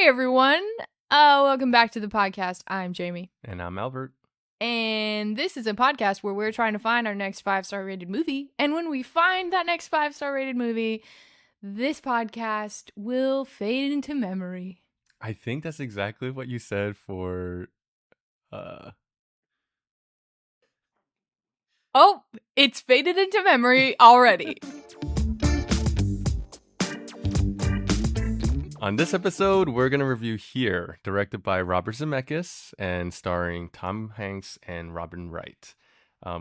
everyone. Welcome back to the podcast. I'm Jamie. And I'm Albert. And this is a podcast where we're trying to find our next 5-star rated movie. And when we find that next 5-star rated movie, this podcast will fade into memory. I think that's exactly what you said for... Oh, it's faded into memory already. On this episode, we're going to review Here, directed by Robert Zemeckis and starring Tom Hanks and Robin Wright.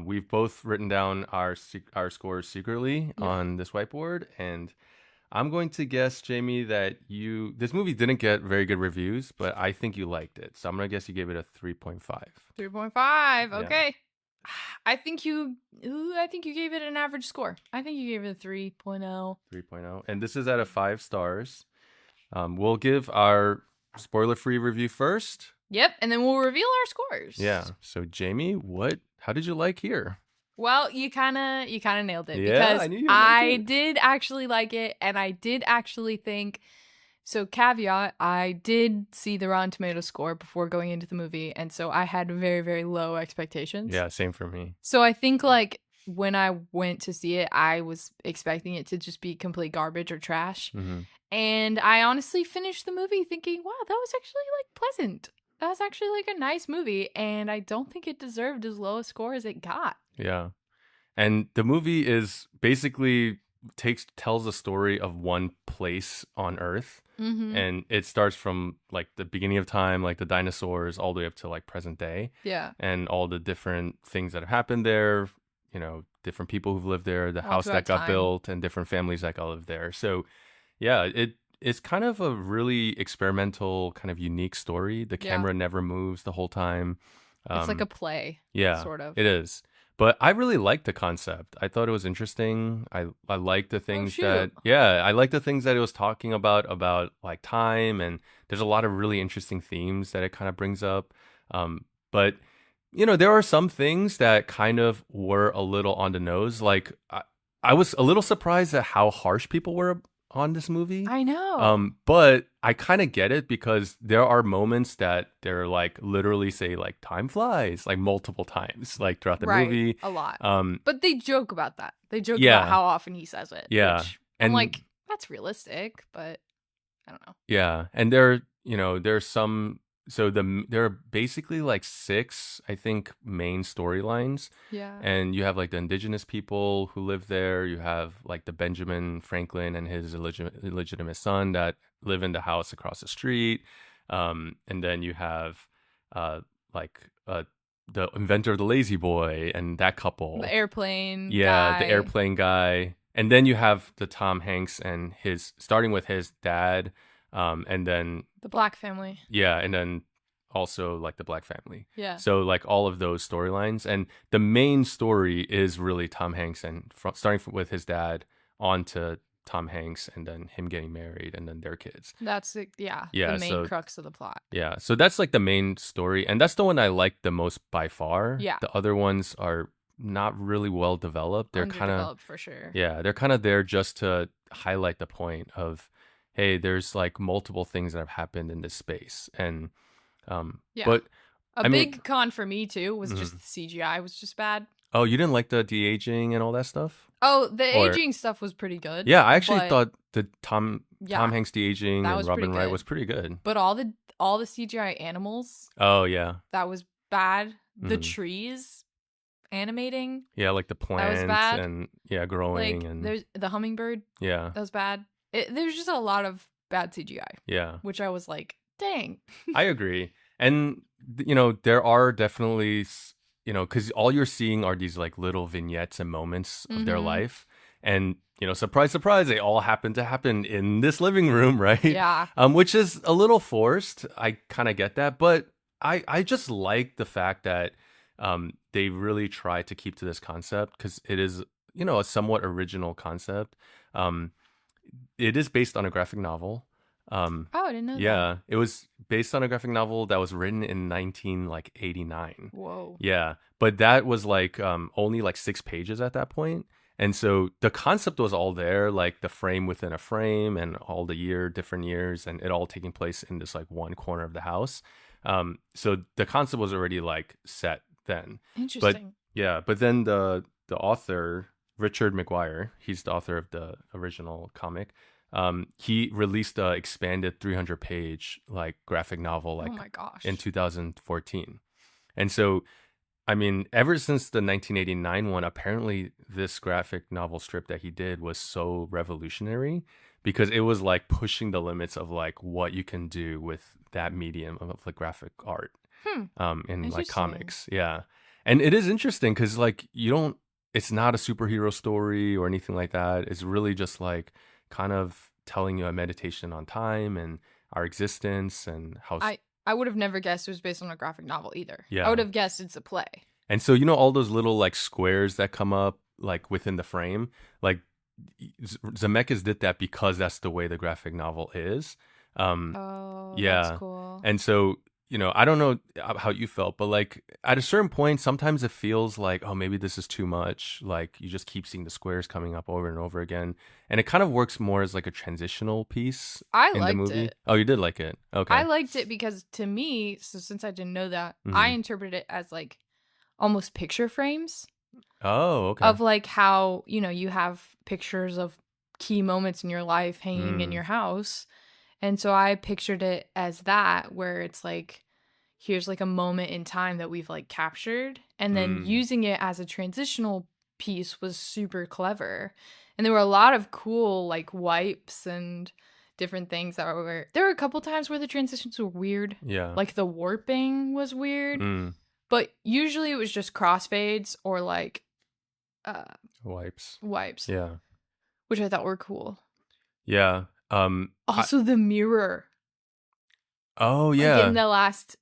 We've both written down our scores secretly on this whiteboard, and I'm going to guess, Jamie, that this movie didn't get very good reviews, but I think you liked it. So I'm going to guess you gave it a 3.5. 3.5, okay. Yeah. I think you gave it an average score. I think you gave it a 3.0. 3.0. And this is out of 5 stars. We'll give our spoiler-free review first. Yep, and then we'll reveal our scores. Yeah. So, Jamie, how did you like Here? Well, you kind of nailed it. Yeah, because I knew you I did actually like it, and I did actually think. So, caveat: I did see the Rotten Tomatoes score before going into the movie, and so I had very, very low expectations. Yeah, same for me. So I think when I went to see it, I was expecting it to just be complete garbage or trash. Mm-hmm. And I honestly finished the movie thinking, wow, that was actually pleasant. That was actually a nice movie. And I don't think it deserved as low a score as it got. Yeah. And the movie is basically tells a story of one place on Earth. Mm-hmm. And it starts from the beginning of time, the dinosaurs, all the way up to present day. Yeah. And all the different things that have happened there, different people who've lived there, the house that got built, and different families that got lived there. So yeah, it's kind of a really experimental, kind of unique story. The camera never moves the whole time. It's like a play. Yeah, sort of. It is. But I really liked the concept. I thought it was interesting. I liked the things I liked the things that it was talking about time, and there's a lot of really interesting themes that it kind of brings up. But there are some things that kind of were a little on the nose. I was a little surprised at how harsh people were on this movie. I know. But I kind of get it, because there are moments that they're literally say time flies multiple times throughout the movie. A lot. But they joke about that. They joke about how often he says it. Yeah. Which I'm that's realistic, but I don't know. Yeah. And there's some. So there are basically 6, I think, main storylines. Yeah. And you have the indigenous people who live there. You have the Benjamin Franklin and his illegitimate son that live in the house across the street. And then you have the inventor of the Lazy Boy and that couple. The airplane guy. The airplane guy. And then you have the Tom Hanks and starting with his dad. And then the Black family. Yeah, and then also the Black family. Yeah. So all of those storylines, and the main story is really Tom Hanks, and starting with his dad on to Tom Hanks, and then him getting married, and then their kids. That's the main crux of the plot. Yeah, so that's the main story, and that's the one I like the most by far. Yeah. The other ones are not really well developed. They're kind of for sure. Yeah, they're kind of there just to highlight the point of, hey, there's multiple things that have happened in this space. And but a big con for me too was just the CGI was just bad. Oh, you didn't like the de-aging and all that stuff? Oh, the aging stuff was pretty good. Yeah, I actually thought the Tom Hanks de-aging and Robin Wright was pretty good. But all the CGI animals, oh yeah, that was bad. The trees animating, yeah, the plants, that was bad. And growing, and there's the hummingbird, yeah, that was bad. There's just a lot of bad CGI. Yeah. Which I was dang. I agree. And, there are definitely, because all you're seeing are these little vignettes and moments of their life. And, surprise, surprise, they all happen to happen in this living room, right? Yeah. Which is a little forced. I kind of get that. But I just like the fact that they really try to keep to this concept, because it is, a somewhat original concept. It is based on a graphic novel. I didn't know that. Yeah, it was based on a graphic novel that was written in 1989. Whoa. Yeah, but that was only 6 pages at that point. And so the concept was all there, like the frame within a frame and all the different years, and it all taking place in this like one corner of the house. So the concept was already like set then. But Interesting. yeah, but then the author, Richard McGuire, he's the author of the original comic. He released a expanded 300-page like graphic novel Oh like my in gosh. 2014. And so I mean, ever since the 1989 one, apparently this graphic novel strip that he did was so revolutionary because it was like pushing the limits of like what you can do with that medium of like graphic art Hmm. in like Interesting. comics. Yeah. And it is interesting because like you don't, it's not a superhero story or anything like that. It's really just like kind of telling you a meditation on time and our existence and how I would have never guessed it was based on a graphic novel either. I would yeah. have guessed it's a play. And so all those little like squares that come up like within the frame, like Zemeckis did that because that's the way the graphic novel is. Um, Oh, that's yeah, cool. and so I don't know how you felt, but like at a certain point, sometimes it feels like oh maybe this is too much. Like you just keep seeing the squares coming up over and over again, and it kind of works more as like a transitional piece I in the liked movie. it. Oh, you did like it? I Okay. liked it because to me, so since I didn't know that, I Hmm. interpret it as like almost picture frames Oh, okay. of like how, you have pictures of key moments in your life hanging in Mm, your house. And so I pictured it as that, where it's like, here's like a moment in time that we've like captured. And then mm, using it as a transitional piece was super clever. And there were a lot of cool like wipes and different things that were. There were a couple times where the transitions were weird. yeah. Like the warping was weird. Mm, But usually it was just crossfades or like uh, wipes. wipes, Yeah. which I thought were cool. Yeah. Also, the mirror, Oh like in yeah, the last.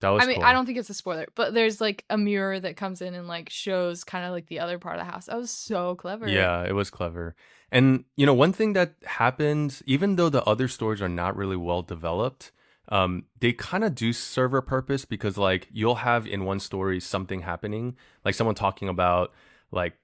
that I was mean, I cool. don't think it's a spoiler, but there's like a mirror that comes in and like shows kind of like the other part of the house. That was so clever. Yeah, it was clever. And one thing that happened, even though the other stories are not really well developed, they kind of do serve a purpose because like you'll have in one story something happening, like someone talking about like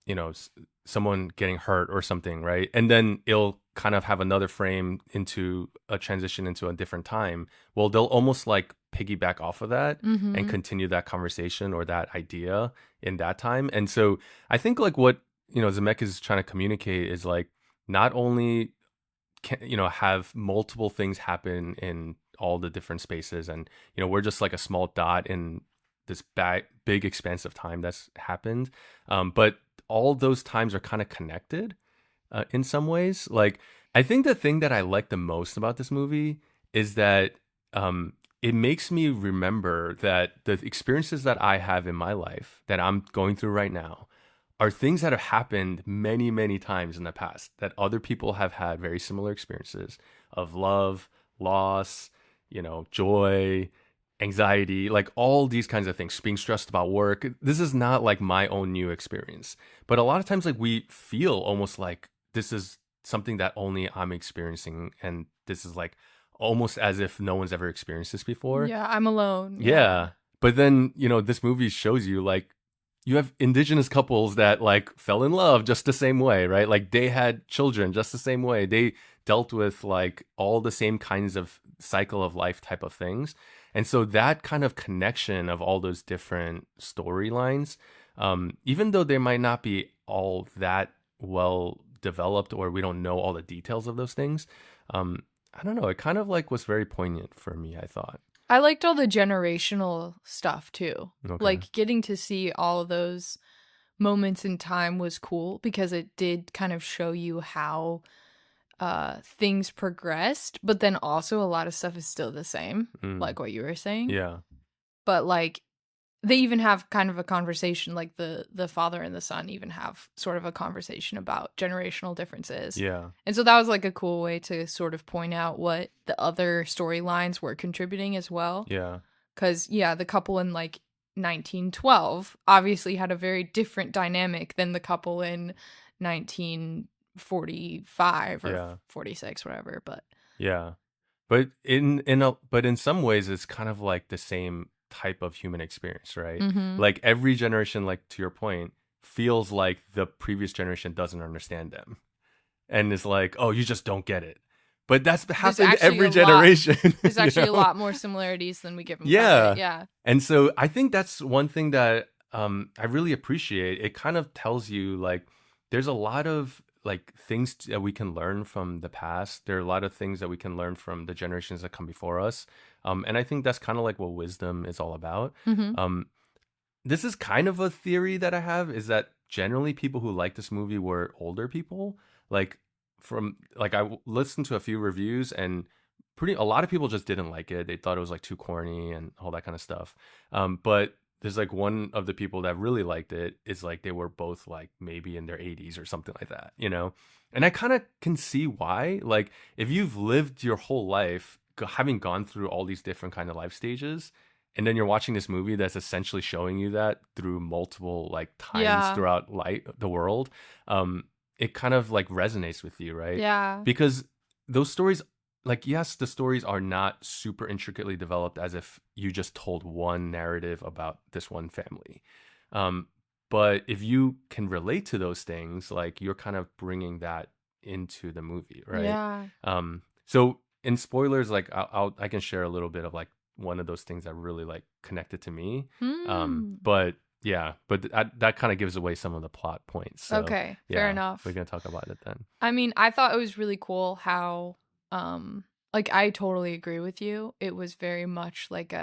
you know s- someone getting hurt or something, right? And then it'll kind of have another frame into a transition into a different time. Well, they'll almost like piggyback off of that and Mm-hmm. continue that conversation or that idea in that time. And so I think like what Zemeckis is trying to communicate is like not only can have multiple things happen in all the different spaces, and we're just like a small dot in this big expanse of time that's happened, but all those times are kind of connected in some ways. Like I think the thing that I like the most about this movie is that it makes me remember that the experiences that I have in my life that I'm going through right now are things that have happened many, many times in the past that other people have had very similar experiences of love, loss, joy, anxiety, like all these kinds of things, being stressed about work. This is not like my own new experience. But a lot of times, like we feel almost like this is something that only I'm experiencing. And this is like almost as if no one's ever experienced this before. Yeah, I'm alone. Yeah. Yeah. But then, this movie shows you like you have indigenous couples that like fell in love just the same way, right? Like they had children just the same way. They dealt with like all the same kinds of cycle of life type of things. And so that kind of connection of all those different storylines, even though they might not be all that well developed or we don't know all the details of those things, I don't know. It kind of like was very poignant for me, I thought. I liked all the generational stuff too. Okay. Like getting to see all those moments in time was cool because it did kind of show you how things progressed, but then also a lot of stuff is still the same, Mm, like what you were saying. yeah. But like they even have kind of a conversation, like the father and the son even have sort of a conversation about generational differences. Yeah. And so that was like a cool way to sort of point out what the other storylines were contributing as well. Yeah. Cuz yeah, the couple in like 1912 obviously had a very different dynamic than the couple in 1945 or Yeah. 46 whatever, but Yeah. But in some ways it's kind of like the same type of human experience, right? mhm. Like every generation, like to your point, feels like the previous generation doesn't understand them, and it's like, oh, you just don't get it. But that's There's happened actually every a lot. generation. There's You actually a know? lot more similarities than we give them credit. Yeah. Yeah. And so I think that's one thing that I really appreciate. It kind of tells you like there's a lot of like things that we can learn from the past. There are a lot of things that we can learn from the generations that come before us. And I think that's kind of like what wisdom is all about. Mm-hmm. Um, this is kind of a theory that I have, is that generally people who like this movie were older people. Like from like listened to a few reviews, and pretty a lot of people just didn't like it. They thought it was like too corny and all that kind of stuff. But there's like one of the people that really liked it is like they were both like maybe in their 80s or something like that, you know? And I kind of can see why. Like if you've lived your whole life having gone through all these different kind of life stages, and then you're watching this movie that's essentially showing you that through multiple like times Yeah. throughout the world, it kind of like resonates with you, right? Yeah. Because those stories, like, yes, the stories are not super intricately developed as if you just told one narrative about this one family. Um, but if you can relate to those things, like you're kind of bringing that into the movie, right? Yeah. So in spoilers, like I can share a little bit of like one of those things that really like connected to me. Hmm. But yeah, but that kind of gives away some of the plot points. So Okay. Fair yeah, enough. we're gonna talk about it then. I mean, I thought it was really cool how, like, I totally agree with you. It was very much like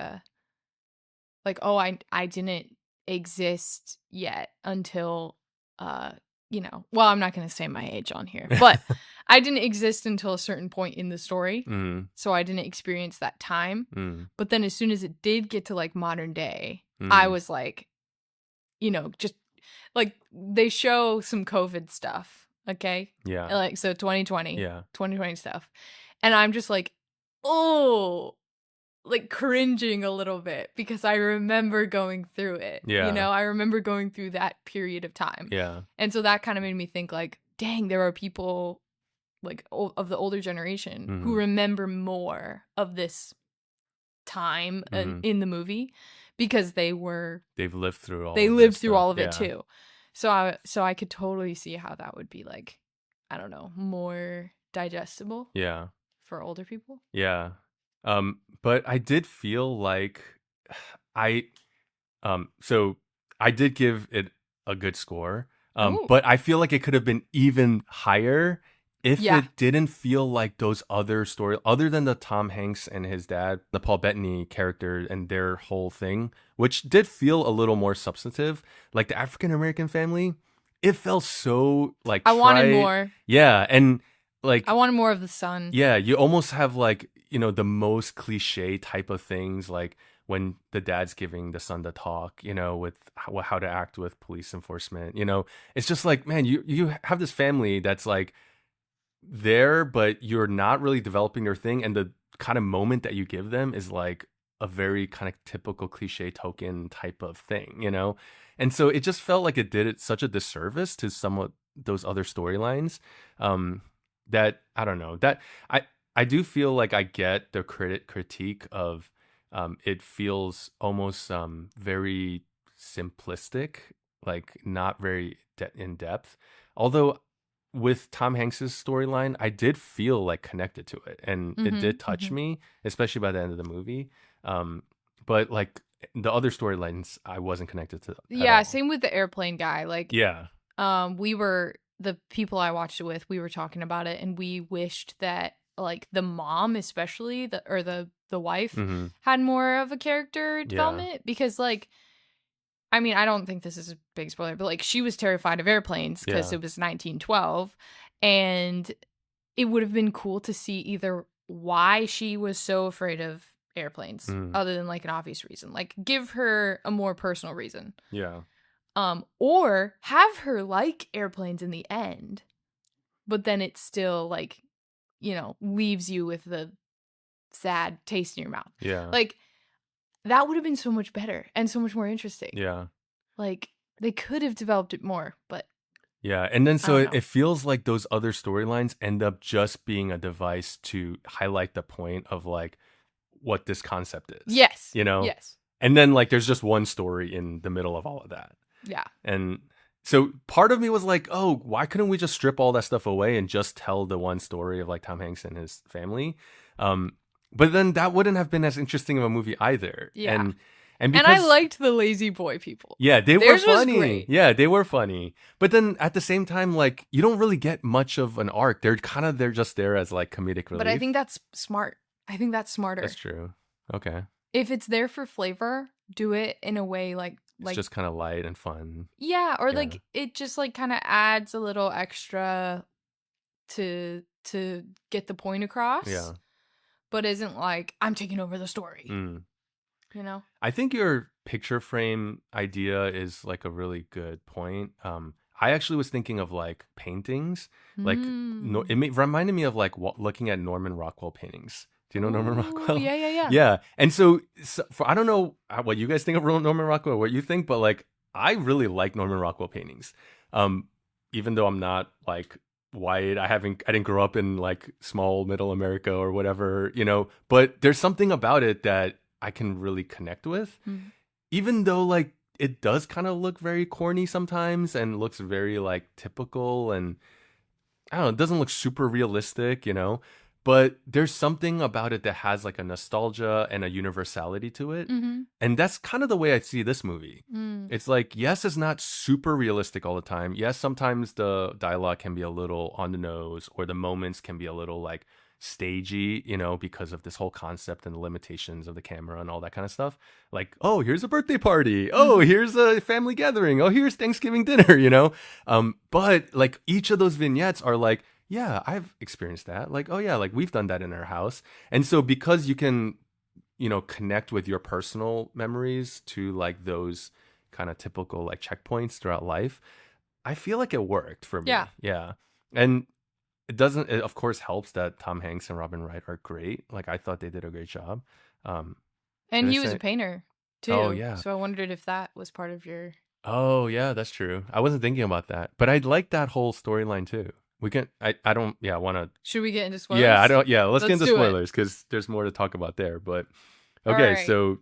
oh, I didn't exist yet until, uh, well, I'm not gonna say my age on here, but I didn't exist until a certain point in the story, Mm, so I didn't experience that time. mm, But then as soon as it did get to like modern day, I mm. was like, just like they show some COVID stuff, okay? Yeah, Like so 2020, yeah, 2020 stuff. And I'm just like, "Oh, like cringing a little bit because I remember going through it. yeah, I remember going through that period of time." yeah. And so that kind of made me think like, "Dang, there are people like of the older generation who Mm-hmm, remember more of this time mm-hmm. in the movie because They've lived through all they of lived this through stuff. all of it Yeah, too." So I could totally see how that would be like, I don't know, more digestible yeah, for older people. yeah. But I did feel like I so I did give it a good score. Oh. But I feel like it could have been even higher if Yeah. it didn't feel like those other story, other than the Tom Hanks and his dad, the Paul Bettany character and their whole thing, which did feel a little more substantive. Like the African American family, it felt so like I wanted trite. more. Yeah, and I like wanted more of the son. yeah, you almost have like, the most cliche type of things, like when the dad's giving the son the talk, with how to act with police enforcement. It's just like, man, you have this family that's like there, but you're not really developing their thing. And the kind of moment that you give them is like a very kind of typical cliche token type of thing. And so it just felt like it did it such a disservice to somewhat those other storylines. That I don't know, that I do feel like I get the critique of it feels almost very simplistic, like not very in depth. Although with Tom Hanks's storyline, I did feel like connected to it, and it Mm-hmm. did touch Mm-hmm. me, especially by the end of the movie. But like the other storylines, I wasn't connected to at Yeah, all. same with the airplane guy. Like, Yeah. we were the people I watched it with, we were talking about it and we wished that like the mom especially the wife Hmm. had more of a character Yeah. development because like I mean, I don't think this is a big spoiler, but like she was terrified of airplanes because Yeah. it was 1912 and it would have been cool to see either why she was so afraid of airplanes Mm. other than like an obvious reason. Like give her a more personal reason. Yeah. Or have her like airplanes in the end, but then it still like, leaves you with the sad taste in your mouth. Yeah. Like that would have been so much better and so much more interesting. Yeah. Like they could have developed it more, but Yeah. And then I so don't it, know. it feels like those other storylines end up just being a device to highlight the point of like what this concept is, Yes. you know? Yes. And then like there's just one story in the middle of all of that. Yeah. And So part of me was like, oh, why couldn't we just strip all that stuff away and just tell the one story of like Tom Hanks and his family? Um, but then that wouldn't have been as interesting of a movie either. Yeah. And And I because liked the lazy boy people. yeah, they were Theirs was funny. great. Yeah, they were funny. But then at the same time, like you don't really get much of an arc. They're just there as like comedic relief. But I think that's smart. I think that's smarter. That's true. Okay. If it's there for flavor, do it in a way like It's just kind of light and fun. yeah, or Yeah. like it just like kind of adds a little extra to get the point across. Yeah. But isn't like I'm taking over the story. Mm. You know? I think your picture frame idea is like a really good point. I actually was thinking of like paintings. Like reminded me of like looking at Norman Rockwell paintings. Do you know Norman Rockwell? Yeah. Yeah. And so I don't know what you guys think of Norman Rockwell, what you think, but like I really like Norman Rockwell paintings. Even though I'm not like white, I didn't grow up in like small middle America or whatever, you know, but there's something about it that I can really connect with. Even though like it does kind of look very corny sometimes and looks very like typical and I don't know, it doesn't look super realistic, you know, but there's something about it that has like a nostalgia and a universality to it. And that's kind of the way I see this movie. It's like, yes, it's not super realistic all the time. Yes, sometimes the dialogue can be a little on the nose or the moments can be a little like stagey, you know, because of this whole concept and the limitations of the camera and all that kind of stuff. Like, oh, here's a birthday party. Oh, here's a family gathering. Oh, here's Thanksgiving dinner, you know? But like each of those vignettes are like, yeah, I've experienced that. Like, oh yeah, like we've done that in our house. And so because you can, you know, connect with your personal memories to like those kind of typical like checkpoints throughout life, I feel like it worked for me. Yeah. And it of course helps that Tom Hanks and Robin Wright are great. Like I thought they did a great job. And he was a painter too. Oh yeah. So I wondered if that was part of your. Oh yeah, that's true. I wasn't thinking about that, but I like that whole storyline too. We can. I don't. Yeah, I want to. Should we get into spoilers? Yeah, I don't. Yeah, let's get into spoilers because there's more to talk about there. But okay, right. So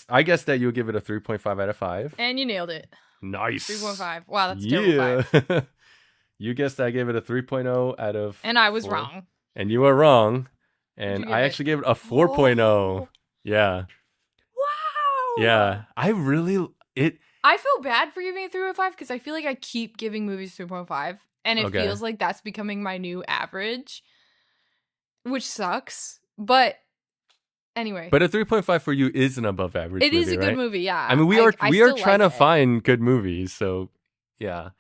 I guess that you give it a 3.5 out of 5. And you nailed it. Nice. 3.5. Wow, that's terrible 5. You guessed I gave it a 3.0 out of. And I was 4. wrong. And you were wrong. And I actually gave it a 4.0. Whoa. Yeah. Wow. Yeah, I feel bad for giving it 3.5 because I feel like I keep giving movies 3.5. And it feels like that's becoming my new average, which sucks. But anyway. But a 3.5 for you is an above average movie, It is a good movie, yeah. I mean, we are trying to find good movies, so yeah.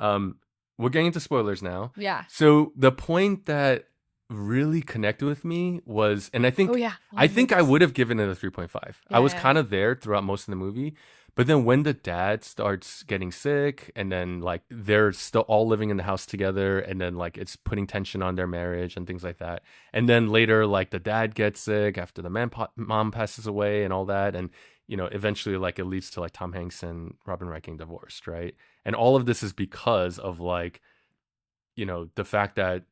We're getting into spoilers now. Yeah. So the point that really connected with me was, and I think I would have given it a 3.5. I was kind of there throughout most of the movie. But then when the dad starts getting sick and then like they're still all living in the house together and then like it's putting tension on their marriage and things like that. And then later like the dad gets sick after the mom passes away and all that. And, you know, eventually like it leads to like Tom Hanks and Robin Wright getting divorced, right? And all of this is because of like, you know, the fact that,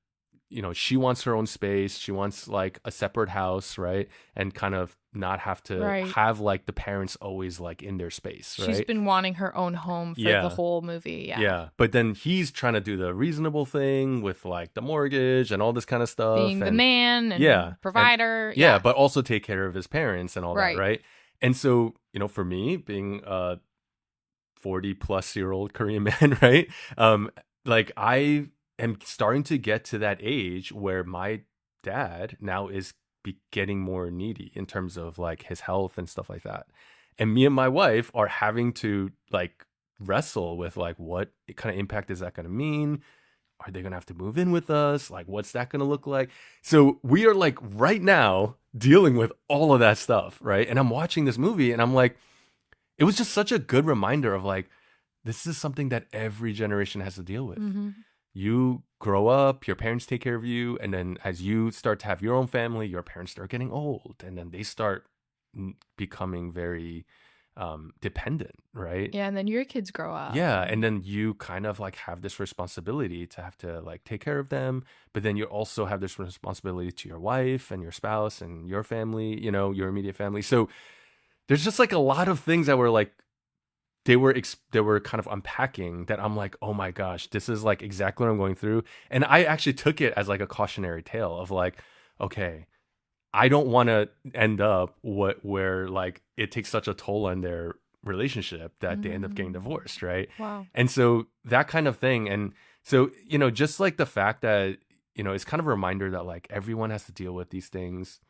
you know, she wants her own space. She wants like a separate house, right? And kind of not have to have like the parents always like in their space, right? She's been wanting her own home for the whole movie. Yeah. But then he's trying to do the reasonable thing with like the mortgage and all this kind of stuff. Being the man and provider. And, but also take care of his parents and all that, right? And so, you know, for me being a 40-plus-year-old Korean man, right? Like I am starting to get to that age where my dad now is getting more needy in terms of like his health and stuff like that. And me and my wife are having to like wrestle with like what kind of impact is that going to mean? Are they going to have to move in with us? Like, what's that going to look like? So we are like right now dealing with all of that stuff, right? And I'm watching this movie and I'm like, it was just such a good reminder of like, this is something that every generation has to deal with. You grow up, your parents take care of you, and then as you start to have your own family, your parents start getting old, and then they start becoming very dependent, right? Yeah, and then your kids grow up. Yeah, and then you kind of like have this responsibility to have to like take care of them, but then you also have this responsibility to your wife and your spouse and your family, you know, your immediate family. So there's just like a lot of things that were like they were kind of unpacking that. I'm like, oh my gosh, this is like exactly what I'm going through. And I actually took it as like a cautionary tale of like, okay, I don't want to end up where like it takes such a toll on their relationship that they end up getting divorced, right? Wow. And so that kind of thing. And so, just like the fact that, it's kind of a reminder that like everyone has to deal with these things.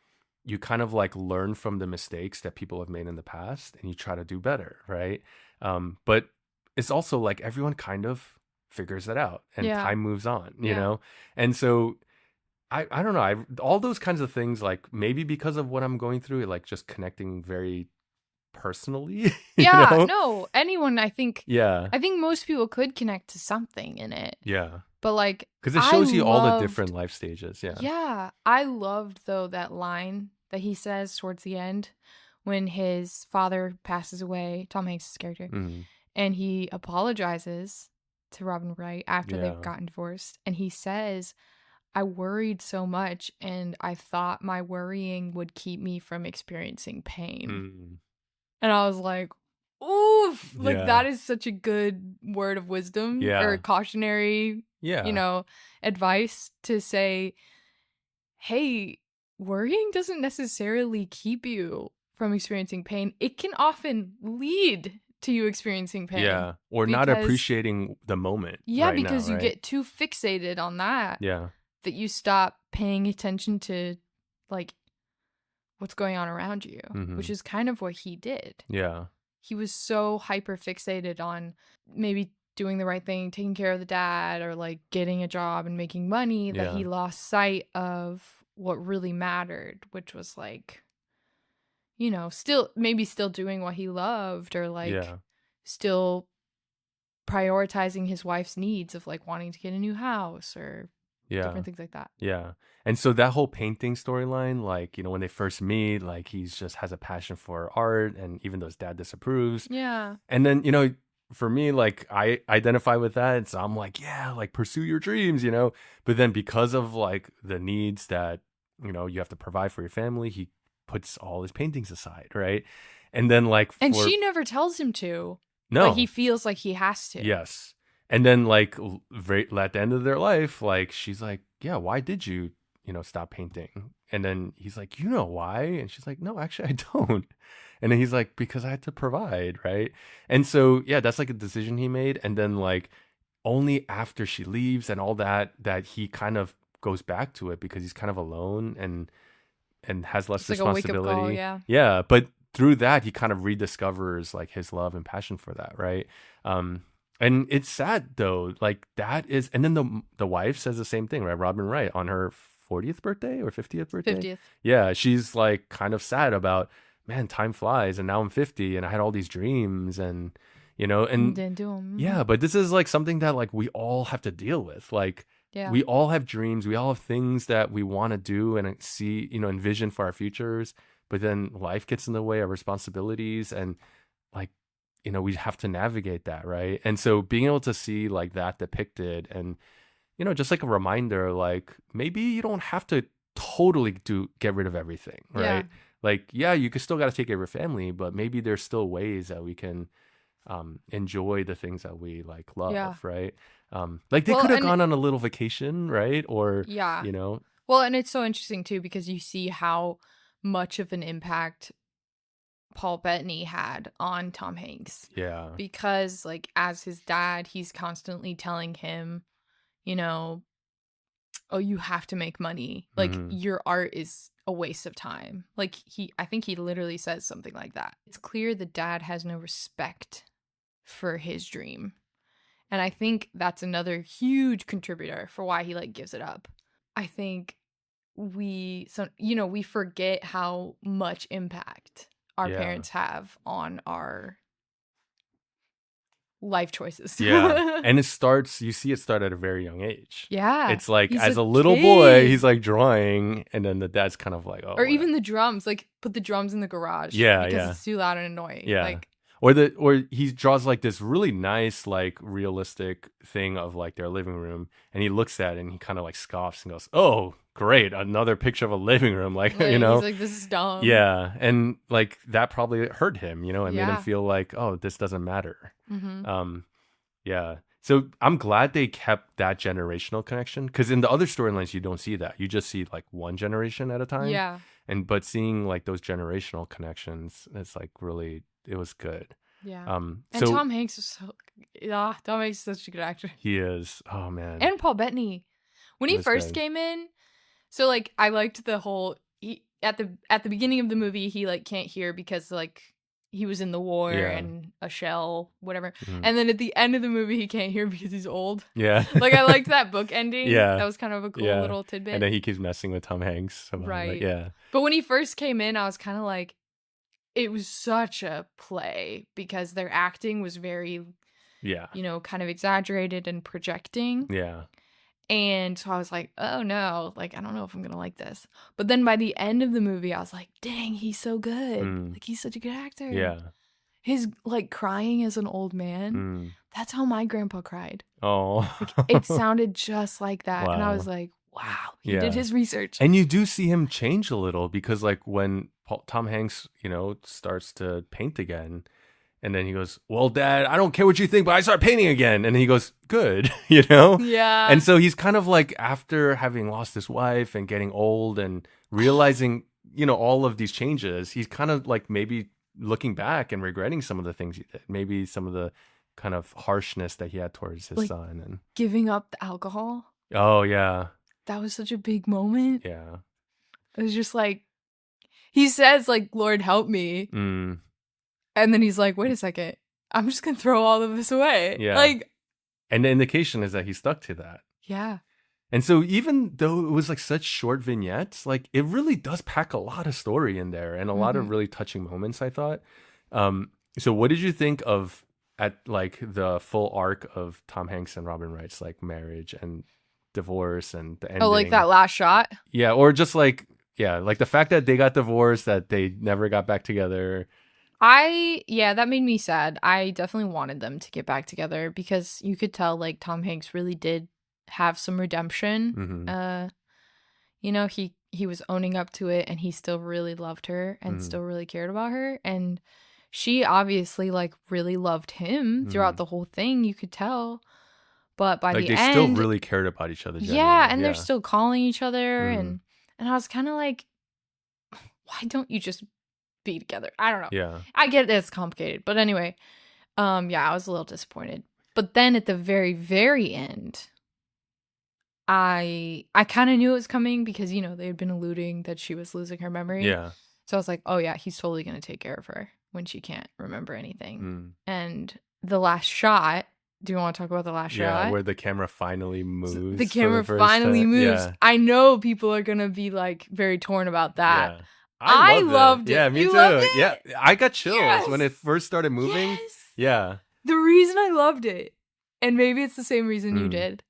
You kind of like learn from the mistakes that people have made in the past and you try to do better, right? But it's also like everyone kind of figures it out and time moves on, you know? And so I don't know. All those kinds of things, like maybe because of what I'm going through, like just connecting very personally. Yeah, no, anyone, I think Yeah. I think most people could connect to something in it. Yeah. But like, because it shows you all the different life stages. Yeah. Yeah. I loved though that line that he says towards the end when his father passes away, Tom Hanks' character, and he apologizes to Robin Wright after they've gotten divorced. And he says, I worried so much and I thought my worrying would keep me from experiencing pain. And I was like, oof, like that is such a good word of wisdom or cautionary, advice to say, hey, worrying doesn't necessarily keep you from experiencing pain. It can often lead to you experiencing pain. Yeah. Or not appreciating the moment. Yeah, because you get too fixated on that. Yeah. That you stop paying attention to like what's going on around you, which is kind of what he did. Yeah. He was so hyper fixated on maybe doing the right thing, taking care of the dad, or like getting a job and making money that he lost sight of what really mattered, which was like, still doing what he loved, or like still prioritizing his wife's needs of like wanting to get a new house or different things like that. Yeah. And so that whole painting storyline, like, when they first meet, like he's just has a passion for art, and even though his dad disapproves. Yeah. And then, for me, like I identify with that. So I'm like, yeah, like pursue your dreams, But then because of like the needs that, you have to provide for your family, he puts all his paintings aside, right? And then like and she never tells him to. No. But he feels like he has to. Yes. And then like at the end of their life, like she's like, yeah, why did you, stop painting? And then he's like, why? And she's like, no, actually I don't. And then he's like, because I had to provide, right? And so, yeah, that's like a decision he made. And then like only after she leaves and all that he kind of goes back to it, because he's kind of alone and has less responsibility. Like a wake-up call, yeah. But through that, he kind of rediscovers like his love and passion for that, right? And it's sad though, like that is, and then the wife says the same thing, right? Robin Wright, on her 40th birthday or 50th birthday? 50th. Yeah, she's like kind of sad about, man, time flies and now I'm 50 and I had all these dreams and, and didn't do them. Yeah, but this is like something that like we all have to deal with. Like we all have dreams, we all have things that we want to do and see, envision for our futures, but then life gets in the way of responsibilities and like, we have to navigate that, right? And so being able to see like that depicted and, just like a reminder, like maybe you don't have to totally get rid of everything, right? Yeah. Like, yeah, you could still got to take care of your family, but maybe there's still ways that we can enjoy the things that we like love, right? Like they could have gone on a little vacation, right? Or, Well, and it's so interesting too, because you see how much of an impact Paul Bettany had on Tom Hanks. Yeah. Because like as his dad, he's constantly telling him, oh, you have to make money. Like your art is a waste of time. Like I think he literally says something like that. It's clear the dad has no respect for his dream. And I think that's another huge contributor for why he like gives it up. I think we forget how much impact our parents have on our life choices. Yeah. And you see it start at a very young age. Yeah. It's like as a little boy, he's like drawing, and then the dad's kind of like, oh. Or even the drums, like put the drums in the garage. Yeah. Because it's too loud and annoying. Yeah. Like, or he draws like this really nice, like realistic thing of like their living room, and he looks at it and he kind of like scoffs and goes, "Oh, great, another picture of a living room," like Like he's like, this is dumb. Yeah, and like that probably hurt him, and made him Yeah. feel like, oh, this doesn't matter. Mm-hmm. Yeah. So I'm glad they kept that generational connection, because in the other storylines you don't see that. You just see like one generation at a time. Yeah. But seeing like those generational connections, it's like really, it was good. Yeah. And So Tom Hanks is so, yeah, Tom Hanks is such a good actor. he is. Oh man. And Paul Bettany, when He he was first good. came in, so like I liked the whole at the beginning of the movie he like can't hear because like he was in the war Yeah. and a shell, whatever. Mhm. And then at the end of the movie he can't hear because he's old. Yeah. Like I liked that book ending. Yeah. That was kind of a cool Yeah. little tidbit. And then he keeps messing with Tom Hanks. Right. Like, yeah. But when he first came in, I was kind of like, it was such a play because their acting was very, Yeah. kind of exaggerated and projecting. Yeah. And so I was like, oh no, like, I don't know if I'm going to like this. But then by the end of the movie, I was like, dang, he's so good. Like, he's such a good actor. Yeah. His, like, crying as an old man, that's how my grandpa cried. Oh. Like, it sounded just like that. Wow. And I was like, wow, he did his research. And you do see him change a little, because like when Tom Hanks, starts to paint again, and then he goes, "Well, Dad, I don't care what you think, but I start painting again." And he goes, "Good," Yeah. And so he's kind of like, after having lost his wife and getting old and realizing, all of these changes, he's kind of like maybe looking back and regretting some of the things he did. Maybe some of the kind of harshness that he had towards his like, son. And giving up the alcohol. Oh, yeah. That was such a big moment. Yeah. It was just like, he says like, "Lord, help me." And then he's like, wait a second, I'm just going to throw all of this away. Yeah. Like, and the indication is that he stuck to that. Yeah. And so even though it was like such short vignettes, like it really does pack a lot of story in there and a lot of really touching moments, I thought. So what did you think of at like the full arc of Tom Hanks and Robin Wright's like marriage and divorce and the ending? Oh, like that last shot? Yeah, or just like, like the fact that they got divorced, that they never got back together. That made me sad. I definitely wanted them to get back together because you could tell like Tom Hanks really did have some redemption. He was owning up to it, and he still really loved her and still really cared about her, and she obviously like really loved him throughout the whole thing, you could tell. But by the end, they still really cared about each other. And they're still calling each other, and I was kind of like, why don't you just be together? I don't know. Yeah. I get it's complicated, but anyway, I was a little disappointed. But then at the very, very end, I kind of knew it was coming because, they had been alluding that she was losing her memory. Yeah. So I was like, oh yeah, he's totally going to take care of her when she can't remember anything. And the last shot, do you want to talk about the last shot? Yeah, where the camera finally moves. The camera finally moves. Yeah. I know people are going to be like very torn about that. Yeah. I loved it. Yeah, me you too. Loved it? Yeah, I got chills when it first started moving. Yes. Yeah. The reason I loved it, and maybe it's the same reason you did,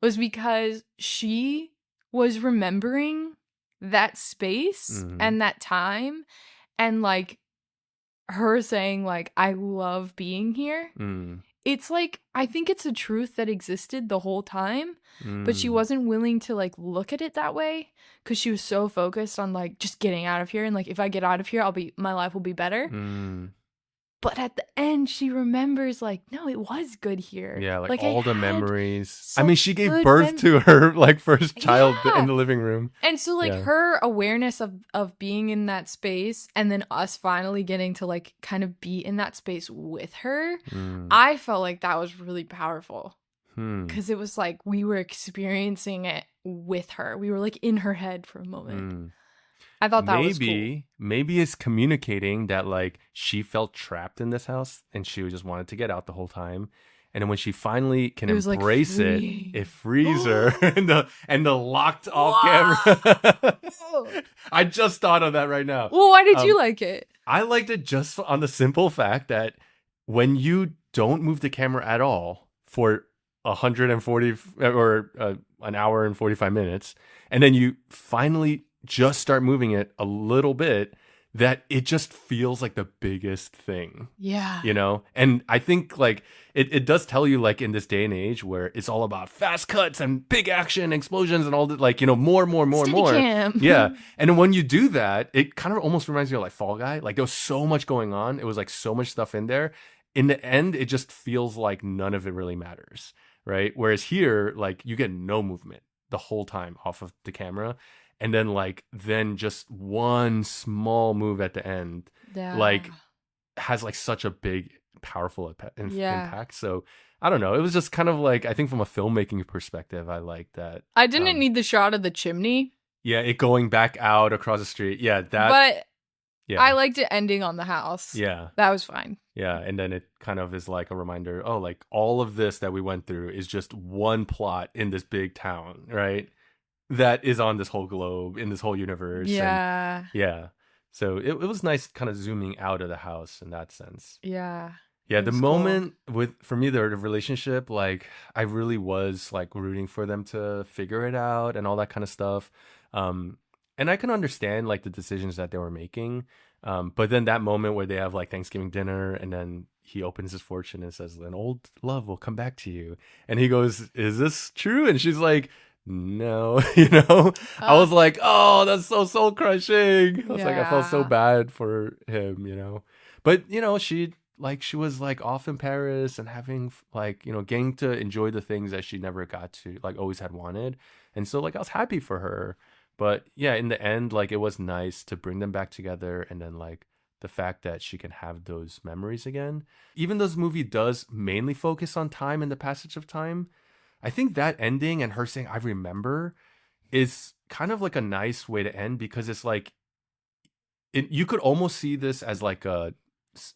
was because she was remembering that space and that time, and like her saying like, I love being here. It's like, I think it's a truth that existed the whole time, but she wasn't willing to like look at it that way because she was so focused on like just getting out of here, and like if I get out of here, my life will be better. But at the end, she remembers like, no, it was good here. Yeah, like all the memories. I mean, she gave good birth to her like first child in the living room. And so like her awareness of being in that space, and then us finally getting to like kind of be in that space with her, I felt like that was really powerful. Because it was like we were experiencing it with her. We were like in her head for a moment. I thought that was cool. Maybe it's communicating that like she felt trapped in this house and she just wanted to get out the whole time. And then when she finally can embrace it, it frees her and the locked off camera. I just thought of that right now. Well, why did you like it? I liked it just on the simple fact that when you don't move the camera at all for 140 or an hour and 45 minutes, and then you finally just start moving it a little bit, that it just feels like the biggest thing. Yeah. You know? And I think like it does tell you like in this day and age where it's all about fast cuts and big action, explosions and all that, like, you know, more. Steadicam. Yeah. And when you do that, it kind of almost reminds me of like Fall Guy. Like there was so much going on. It was like so much stuff in there. In the end, it just feels like none of it really matters. Right. Whereas here, like you get no movement the whole time off of the camera. And then just one small move at the end, like has like such a big, powerful impact. So I don't know. It was just kind of like, I think from a filmmaking perspective, I like that. I didn't need the shot of the chimney. Yeah, it going back out across the street. Yeah, that. But yeah. I liked it ending on the house. Yeah. That was fine. Yeah, and then it kind of is like a reminder, oh, like all of this that we went through is just one plot in this big town, right? That is on this whole globe, in this whole universe. Yeah. And yeah. So it was nice kind of zooming out of the house in that sense. Yeah. Yeah, the moment for me, the relationship, like I really was like rooting for them to figure it out and all that kind of stuff. And I can understand like the decisions that they were making. But then that moment where they have like Thanksgiving dinner and then he opens his fortune and says, an old love will come back to you. And he goes, is this true? And she's like, no, you know, I was like, oh, that's so soul crushing. I was like, I felt so bad for him, you know, but you know, she was like off in Paris and having like, you know, getting to enjoy the things that she never got to, like always had wanted. And so like, I was happy for her, but yeah, in the end, like it was nice to bring them back together. And then like the fact that she can have those memories again, even though this movie does mainly focus on time and the passage of time, I think that ending and her saying, I remember, is kind of like a nice way to end because it's like, you could almost see this as like a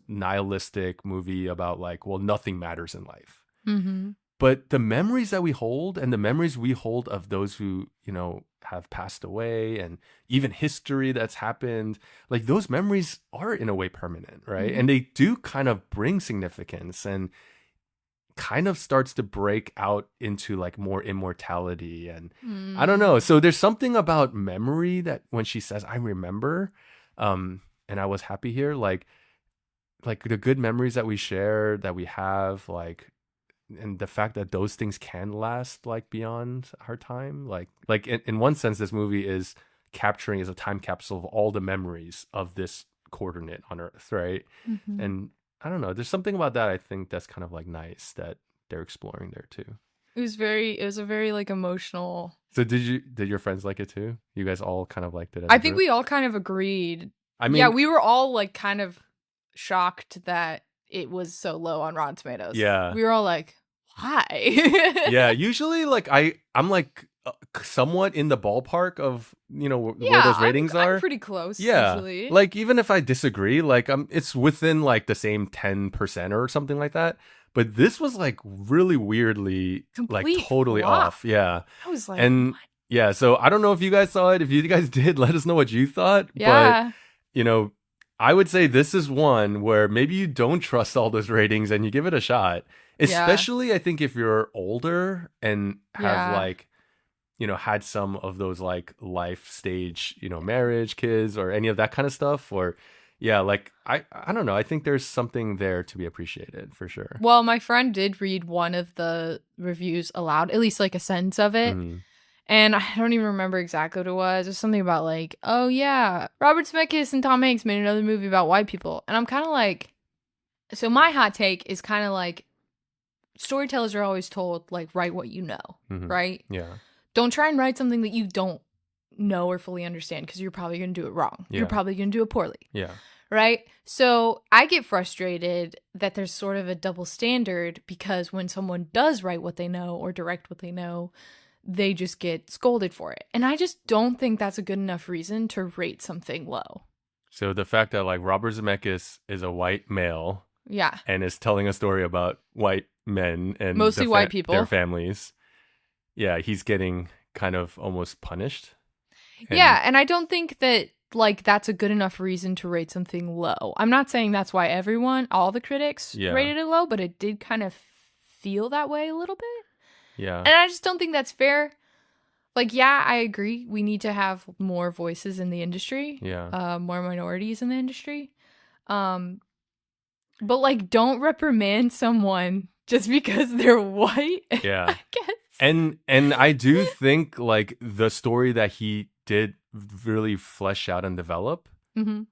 nihilistic movie about like, well, nothing matters in life. Mm-hmm. But the memories that we hold and the memories we hold of those who, you know, have passed away and even history that's happened, like those memories are in a way permanent, right? Mm-hmm. And they do kind of bring significance and kind of starts to break out into like more immortality and I don't know. So there's something about memory that when she says, I remember, and I was happy here, like the good memories that we share, that we have, like, and the fact that those things can last like beyond our time, like in one sense, this movie is capturing as a time capsule of all the memories of this coordinate on Earth, right? Mm-hmm. And I don't know. There's something about that I think that's kind of like nice that they're exploring there too. It was a very like emotional. So did your friends like it too? You guys all kind of liked it? I think we all kind of agreed. I mean, yeah, we were all like kind of shocked that it was so low on Rotten Tomatoes. Yeah. We were all like, why? Yeah, usually like I'm like somewhat in the ballpark of, you know, where those ratings are. I'm pretty close. Yeah, usually. Like even if I disagree, like it's within like the same 10% or something like that. But this was like really weirdly like totally off. Yeah, I was like, and what? Yeah. So I don't know if you guys saw it. If you guys did, let us know what you thought. Yeah. But you know, I would say this is one where maybe you don't trust all those ratings and you give it a shot. Especially, I think if you're older and have like, you know, had some of those like life stage, you know, marriage, kids, or any of that kind of stuff, or like I don't know. I think there's something there to be appreciated for sure. Well, my friend did read one of the reviews aloud, at least like a sentence of it. Mm-hmm. And I don't even remember exactly what it was. It was something about like, oh yeah, Robert Zemeckis and Tom Hanks made another movie about white people. And I'm kind of like, so my hot take is kind of like, storytellers are always told, like, write what you know, mm-hmm. right? Yeah. Don't try and write something that you don't know or fully understand because you're probably going to do it wrong. Yeah. You're probably going to do it poorly. Yeah. Right? So I get frustrated that there's sort of a double standard because when someone does write what they know or direct what they know, they just get scolded for it. And I just don't think that's a good enough reason to rate something low. So the fact that like Robert Zemeckis is a white male. Yeah. And is telling a story about white men and mostly white people, their families. Yeah, he's getting kind of almost punished. And I don't think that like that's a good enough reason to rate something low. I'm not saying that's why all the critics rated it low, but it did kind of feel that way a little bit. Yeah. And I just don't think that's fair. Like, yeah, I agree. We need to have more voices in the industry. Yeah. More minorities in the industry. Um, but like, don't reprimand someone just because they're white. Yeah. I guess. And I do think like the story that he did really flesh out and develop,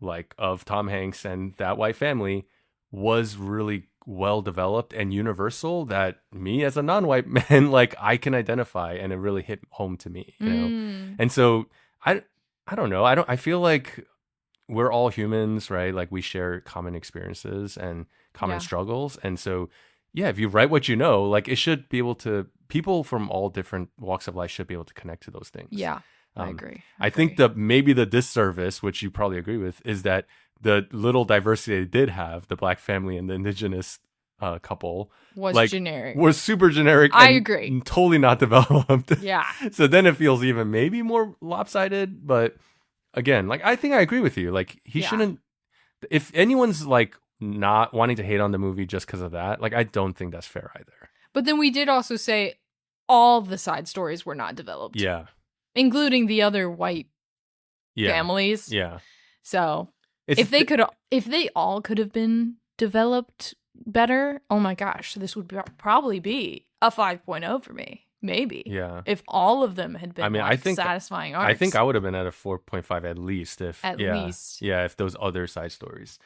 like of Tom Hanks and that white family, was really well developed and universal that me as a non-white man, like I can identify, and it really hit home to me, you know? And so I don't know. I feel like we're all humans, right? Like we share common experiences and common struggles. And so, yeah, if you write what you know, like it should be able to, people from all different walks of life should be able to connect to those things. Yeah, I agree. I think that maybe the disservice, which you probably agree with, is that the little diversity they did have, the black family and the indigenous couple, was like, generic. Was super generic. I and agree. Totally not developed. Yeah. So then it feels even maybe more lopsided. But again, like I think I agree with you. Like he shouldn't. If anyone's like not wanting to hate on the movie just because of that, like I don't think that's fair either. But then we did also say all the side stories were not developed. Yeah. Including the other white families. Yeah. So if they all could have been developed better, oh my gosh, this would probably be a 5.0 for me. Maybe. Yeah. If all of them had been I think, satisfying arcs. I think I would have been at a 4.5 at least if least. Yeah, if those other side stories.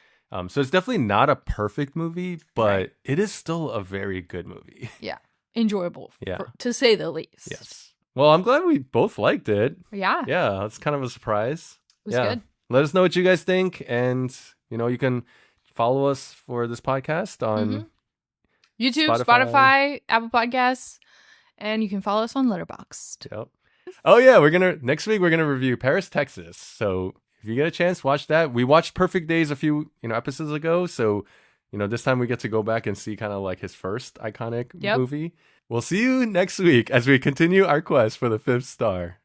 So it's definitely not a perfect movie, but it is still a very good movie. Yeah. Enjoyable. To say the least. Yes. Well, I'm glad we both liked it. Yeah. Yeah, it's kind of a surprise. It was good. Let us know what you guys think, and you can follow us for this podcast on YouTube, Spotify, Apple Podcasts, and you can follow us on Letterboxd. Yep. Oh yeah, next week we're gonna review Paris, Texas. So if you get a chance, watch that. We watched Perfect Days a few episodes ago, so this time we get to go back and see kind of like his first iconic movie. We'll see you next week as we continue our quest for the 5th star.